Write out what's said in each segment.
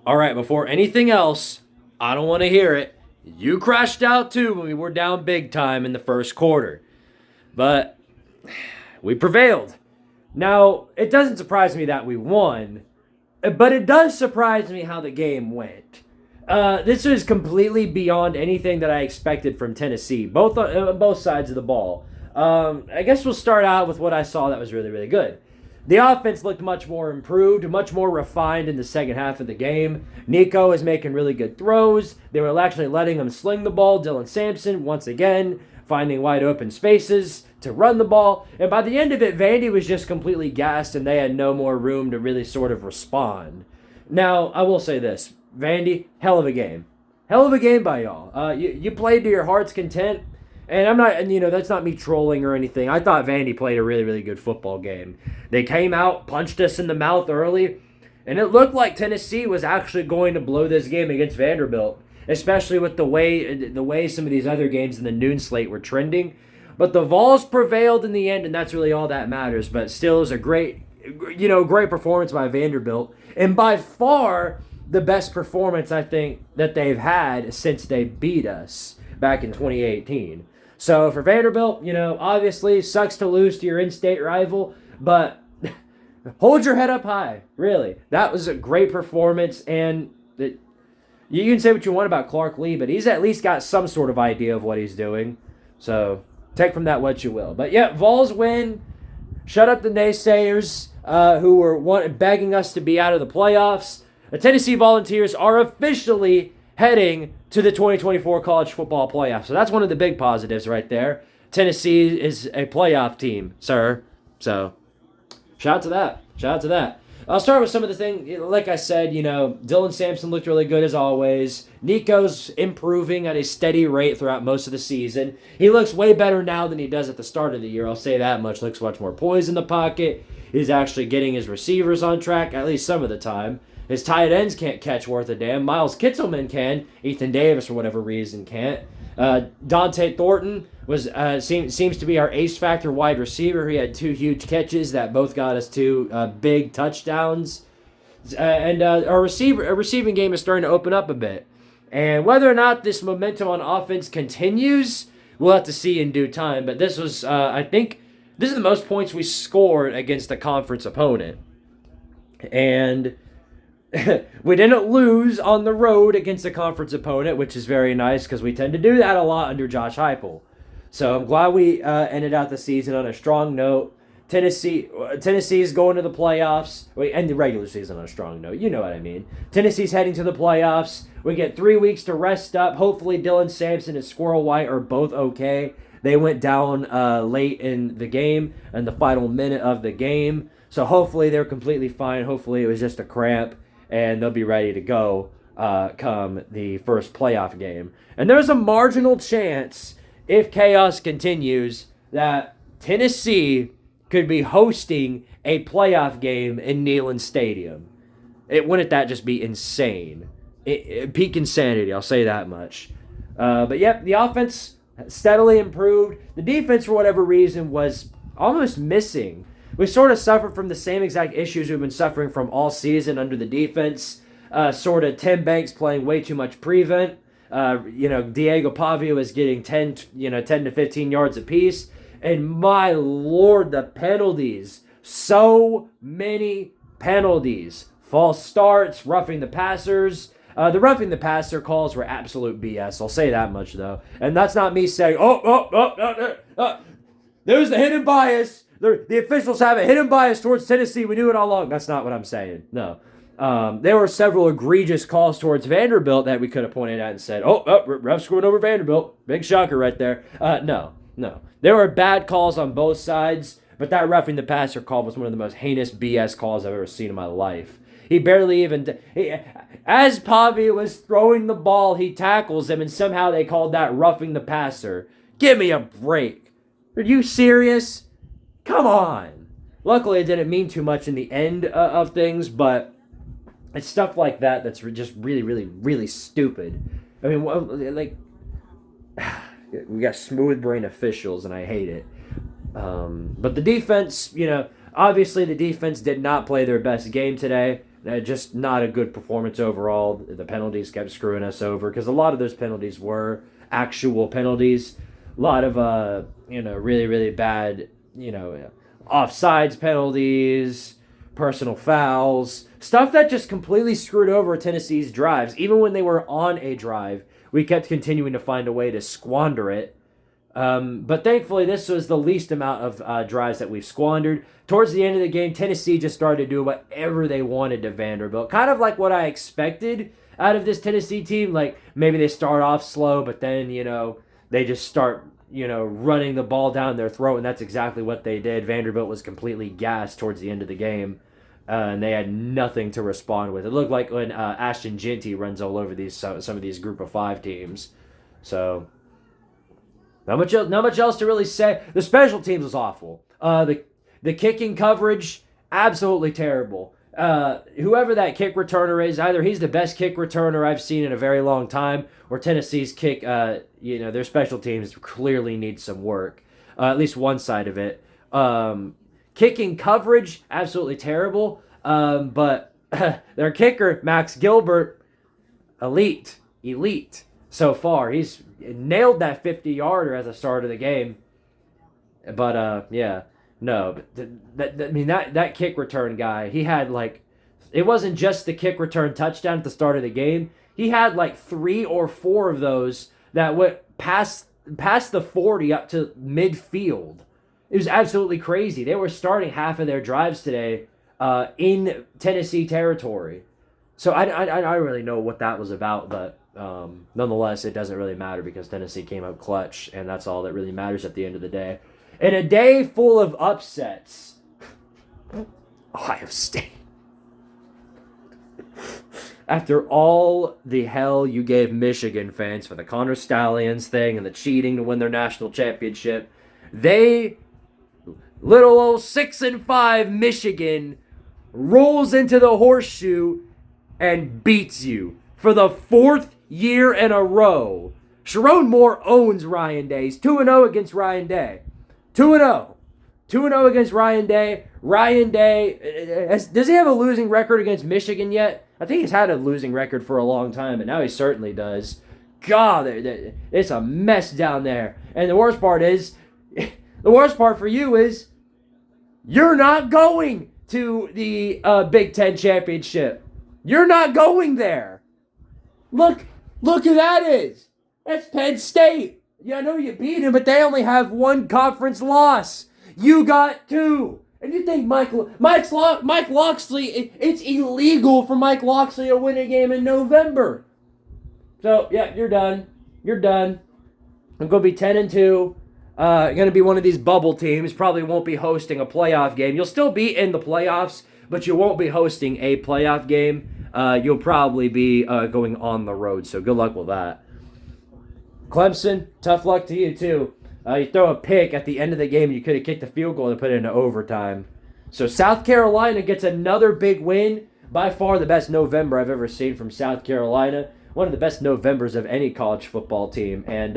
All right, before anything else, I don't want to hear it. You crashed out too when we were down big time in the first quarter. But we prevailed. Now, it doesn't surprise me that we won, but it does surprise me how the game went. This was completely beyond anything that I expected from Tennessee, both sides of the ball. I guess we'll start out with what I saw that was really, really good. The offense looked much more improved, much more refined in the second half of the game. Nico is making really good throws. They were actually letting him sling the ball. Dylan Sampson, once again, finding wide open spaces to run the ball. And by the end of it, Vandy was just completely gassed and they had no more room to really sort of respond. Now, I will say this. Vandy, hell of a game. Hell of a game by y'all. You played to your heart's content. And I'm not, that's not me trolling or anything. I thought Vandy played a really, really good football game. They came out, punched us in the mouth early, and it looked like Tennessee was actually going to blow this game against Vanderbilt, especially with the way some of these other games in the noon slate were trending. But the Vols prevailed in the end, and that's really all that matters. But still, it was a great performance by Vanderbilt, and by far the best performance I think that they've had since they beat us back in 2018. So for Vanderbilt, obviously sucks to lose to your in-state rival, but hold your head up high, really. That was a great performance, and you can say what you want about Clark Lee, but he's at least got some sort of idea of what he's doing. So take from that what you will. But yeah, Vols win. Shut up the naysayers who were begging us to be out of the playoffs. The Tennessee Volunteers are officially heading to the 2024 college football playoff. So that's one of the big positives right there. Tennessee is a playoff team, sir. So shout out to that. Shout out to that. I'll start with some of the things. Like I said, Dylan Sampson looked really good as always. Nico's improving at a steady rate throughout most of the season. He looks way better now than he does at the start of the year. I'll say that much. Looks much more poised in the pocket. He's actually getting his receivers on track, at least some of the time. His tight ends can't catch worth a damn. Miles Kitzelman can. Ethan Davis, for whatever reason, can't. Dante Thornton seems to be our ace factor wide receiver. He had 2 huge catches that both got us 2 big touchdowns. And our receiving game is starting to open up a bit. And whether or not this momentum on offense continues, we'll have to see in due time. But this was, I think, this is the most points we scored against a conference opponent. And we didn't lose on the road against a conference opponent, which is very nice because we tend to do that a lot under Josh Heupel. So I'm glad we ended out the season on a strong note. Tennessee is going to the playoffs. We end the regular season on a strong note. You know what I mean. Tennessee's heading to the playoffs. We get 3 weeks to rest up. Hopefully Dylan Sampson and Squirrel White are both okay. They went down late in the game, in the final minute of the game. So hopefully they're completely fine. Hopefully it was just a cramp, and they'll be ready to go come the first playoff game. And there's a marginal chance, if chaos continues, that Tennessee could be hosting a playoff game in Neyland Stadium. Wouldn't that just be insane? Peak insanity, I'll say that much. But yep, the offense steadily improved. The defense, for whatever reason, was almost missing. We sort of suffered from the same exact issues we've been suffering from all season under the defense. Sort of Tim Banks playing way too much prevent. Diego Pavia was getting 10 to 15 yards apiece. And my Lord, the penalties. So many penalties. False starts, roughing the passers. The roughing the passer calls were absolute BS. I'll say that much, though. And that's not me saying, there's the hidden bias. The officials have a hidden bias towards Tennessee. We knew it all along. That's not what I'm saying. No. There were several egregious calls towards Vanderbilt that we could have pointed at and said, ref's screwing over Vanderbilt. Big shocker right there. No. There were bad calls on both sides, but that roughing the passer call was one of the most heinous BS calls I've ever seen in my life. He barely even... as Pavia was throwing the ball, he tackles him, and somehow they called that roughing the passer. Give me a break. Are you serious? Come on. Luckily, it didn't mean too much in the end of things, but it's stuff like that that's just really, really, really stupid. I mean, we got smooth brain officials, and I hate it. But the defense, obviously the defense did not play their best game today. Just not a good performance overall. The penalties kept screwing us over because a lot of those penalties were actual penalties. A lot of really really bad offsides penalties, personal fouls, stuff that just completely screwed over Tennessee's drives. Even when they were on a drive, we kept continuing to find a way to squander it. But thankfully, this was the least amount of drives that we've squandered. Towards the end of the game, Tennessee just started to do whatever they wanted to Vanderbilt. Kind of like what I expected out of this Tennessee team. Like, maybe they start off slow, but then, they just start, running the ball down their throat, and that's exactly what they did. Vanderbilt was completely gassed towards the end of the game, and they had nothing to respond with. It looked like when Ashton Genty runs all over some of these Group of 5 teams. So... Not much else to really say. The special teams was awful. The kicking coverage, absolutely terrible. Whoever that kick returner is, either he's the best kick returner I've seen in a very long time, or Tennessee's kick, their special teams clearly need some work. At least one side of it. Kicking coverage, absolutely terrible. But their kicker, Max Gilbert, elite. So far, he's nailed that 50-yarder at the start of the game. But that kick return guy, he had it wasn't just the kick return touchdown at the start of the game. He had 3 or 4 of those that went past the 40 up to midfield. It was absolutely crazy. They were starting half of their drives today in Tennessee territory. So I don't really know what that was about, but nonetheless, it doesn't really matter because Tennessee came up clutch, and that's all that really matters at the end of the day. In a day full of upsets, Ohio State. After all the hell you gave Michigan fans for the Connor Stallions thing and the cheating to win their national championship, little old 6-5 Michigan, rolls into the horseshoe and beats you for the 4th year in a row. Sharon Moore owns Ryan Day. He's 2-0 against Ryan Day. 2-0. 2-0 against Ryan Day. Ryan Day, does he have a losing record against Michigan yet? I think he's had a losing record for a long time, but now he certainly does. God, it's a mess down there. And the worst part for you is, you're not going to the Big Ten championship. You're not going there. Look who that is. That's Penn State. Yeah, I know you beat him, but they only have 1 conference loss. You got 2. And you think Mike Locksley, it's illegal for Mike Locksley to win a game in November. So, yeah, you're done. You're done. I'm going to be 10-2. You're going to be one of these bubble teams. Probably won't be hosting a playoff game. You'll still be in the playoffs, but you won't be hosting a playoff game. You'll probably be going on the road, so good luck with that. Clemson, tough luck to you, too. You throw a pick at the end of the game, you could have kicked the field goal and put it into overtime. So South Carolina gets another big win. By far the best November I've ever seen from South Carolina. One of the best Novembers of any college football team. And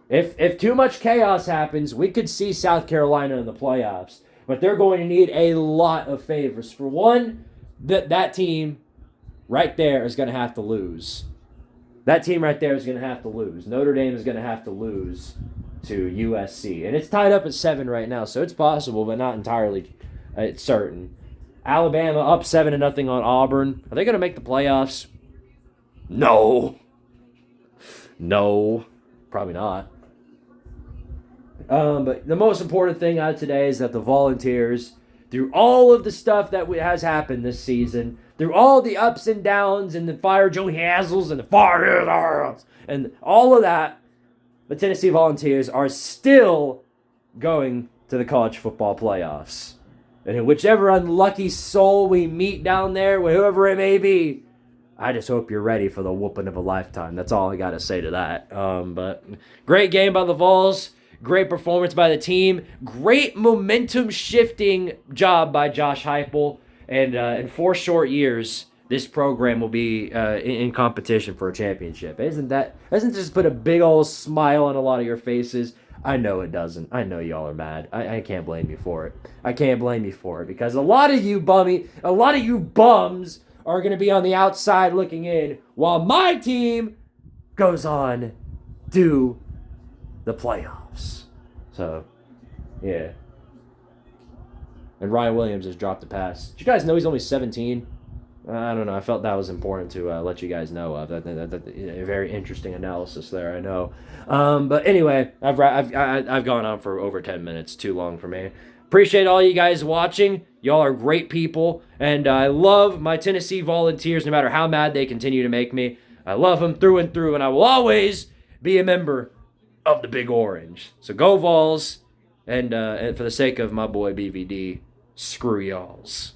if too much chaos happens, we could see South Carolina in the playoffs. But they're going to need a lot of favors. For one, that team right there is going to have to lose. That team right there is going to have to lose. Notre Dame is going to have to lose to USC. And it's tied up at 7 right now, so it's possible, but not entirely certain. Alabama up 7-0 on Auburn. Are they going to make the playoffs? No. Probably not. But the most important thing out of today is that the Volunteers, through all of the stuff that has happened this season, through all the ups and downs and the fire Joe Hazels and the fire and all of that, the Tennessee Volunteers are still going to the college football playoffs. And whichever unlucky soul we meet down there, whoever it may be, I just hope you're ready for the whooping of a lifetime. That's all I got to say to that. But great game by the Vols. Great performance by the team. Great momentum-shifting job by Josh Heupel. And in 4 short years, this program will be in competition for a championship. Doesn't this put a big old smile on a lot of your faces? I know it doesn't. I know y'all are mad. I can't blame you for it. I can't blame you for it because a lot of you bums are going to be on the outside looking in while my team goes on to the playoffs. So, yeah. And Ryan Williams has dropped a pass. Did you guys know he's only 17? I don't know. I felt that was important to let you guys know of. That a very interesting analysis there. I know. But anyway, I've gone on for over 10 minutes. Too long for me. Appreciate all you guys watching. Y'all are great people, and I love my Tennessee Volunteers. No matter how mad they continue to make me, I love them through and through, and I will always be a member of the Big Orange. So go Vols, and for the sake of my boy BVD, screw y'alls.